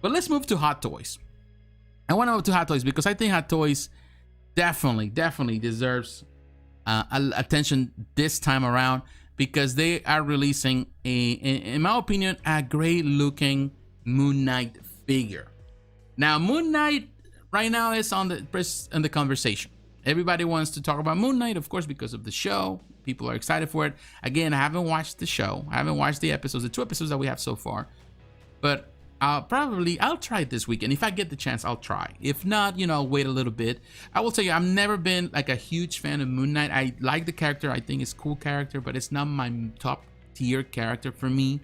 But let's move to Hot Toys. I want to move to Hot Toys because I think Hot Toys definitely deserves attention this time around, because they are releasing in my opinion, a great looking Moon Knight figure. Now, Moon Knight right now is on the conversation. Everybody wants to talk about Moon Knight, of course, because of the show. People are excited for it. Again, I haven't watched the show. I haven't watched the episodes, the 2 episodes that we have so far. But I'll try it this weekend. If I get the chance, I'll try. If not, I'll wait a little bit. I will tell you, I've never been like a huge fan of Moon Knight. I like the character. I think it's a cool character, but it's not my top tier character for me.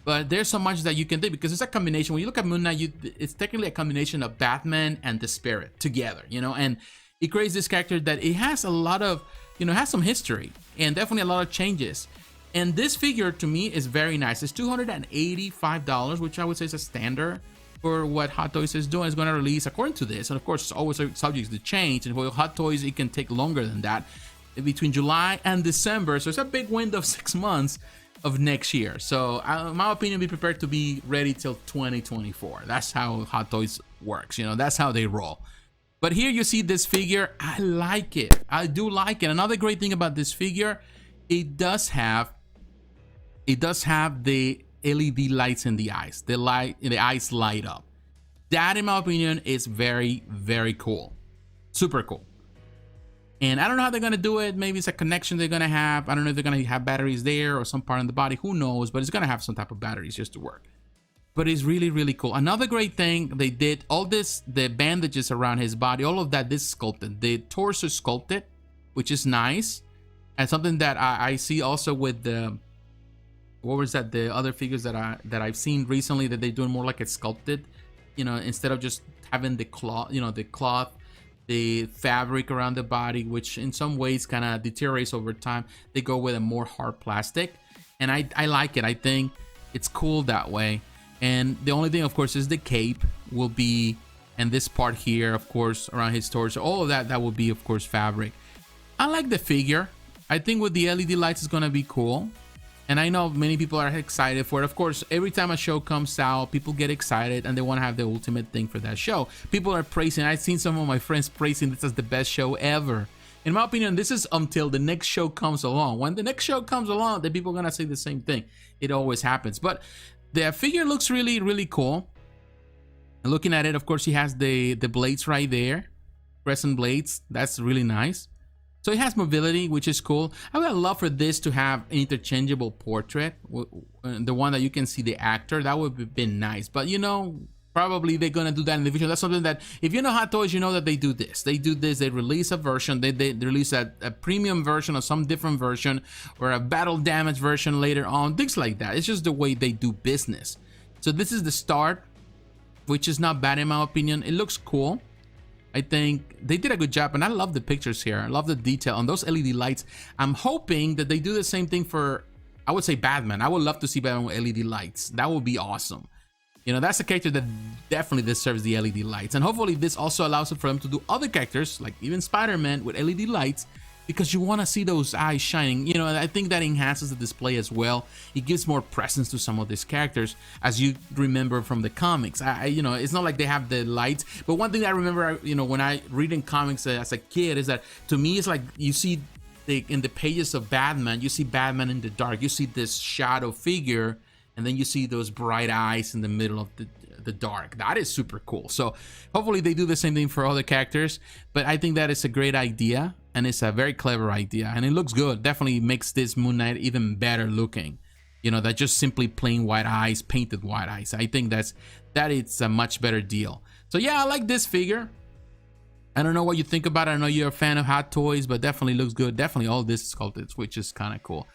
But there's so much that you can do, because it's a combination. When you look at Moon Knight, it's technically a combination of Batman and the Spirit together, and it creates this character that it has a lot of, has some history and definitely a lot of changes. And this figure to me is very nice. It's $285, which I would say is a standard for what Hot Toys is doing. It's going to release according to this, and of course, it's always subject to change. And for Hot Toys, it can take longer than that, between July and December. So it's a big window of 6 months of next year. So in my opinion, be prepared to be ready till 2024. That's how Hot Toys works. That's how they roll. But here you see this figure. I like it. I do like it. Another great thing about this figure, it does have the LED lights in the eyes. The eyes light up. That, in my opinion, is very, very cool. Super cool. And I don't know how they're going to do it. Maybe it's a connection they're going to have. I don't know if they're going to have batteries there or some part in the body. Who knows? But it's going to have some type of batteries just to work. But it's really, really cool. Another great thing they did, all this, the bandages around his body, all of that, this sculpted. The torso sculpted, which is nice. And something that I see also with the, what was that? The other figures that I've seen recently, that they're doing more like it's sculpted, instead of just having the cloth, the fabric around the body, which in some ways kind of deteriorates over time. They go with a more hard plastic, and I like it. I think it's cool that way. And the only thing, of course, is the cape will be, and this part here, of course, around his torso, all of that will be, of course, fabric. I like the figure. I think with the LED lights, it's gonna be cool. And I know many people are excited for it. Of course, every time a show comes out, people get excited and they want to have the ultimate thing for that show. People are praising. I've seen some of my friends praising this as the best show ever. In my opinion, this is until the next show comes along. When the next show comes along, then people are gonna say the same thing. It always happens. But the figure looks really, really cool. And looking at it, of course, he has the blades right there, crescent blades. That's really nice. So it has mobility, which is cool. I would love for this to have an interchangeable portrait, the one that you can see the actor. That would have been nice. But probably they're gonna do that in the future. That's something that, if you know Hot Toys, you know that they do this. They do this. They release a version. They release a premium version or some different version, or a battle damage version later on. Things like that. It's just the way they do business. So this is the start, which is not bad in my opinion. It looks cool. I think they did a good job, and I love the pictures here. I love the detail on those LED lights. I'm hoping that they do the same thing for, I would say, Batman. I would love to see Batman with LED lights. That would be awesome. That's a character that definitely deserves the LED lights. And hopefully this also allows it for them to do other characters, like even Spider-Man with LED lights, because you want to see those eyes shining. I think that enhances the display as well. It gives more presence to some of these characters, as you remember from the comics. It's not like they have the lights, but one thing I remember, when I read in comics as a kid, is that to me it's like you see in the pages of Batman, you see Batman in the dark, you see this shadow figure, and then you see those bright eyes in the middle of the dark. That is super cool. So hopefully they do the same thing for other characters, but I think that is a great idea, and it's a very clever idea, and it looks good. Definitely makes this Moon Knight even better looking. That just simply plain white eyes, painted white eyes. I think that it's a much better deal. So yeah, I like this figure. I don't know what you think about it. I know you're a fan of Hot Toys, but definitely looks good. Definitely all this is sculpted, which is kind of cool.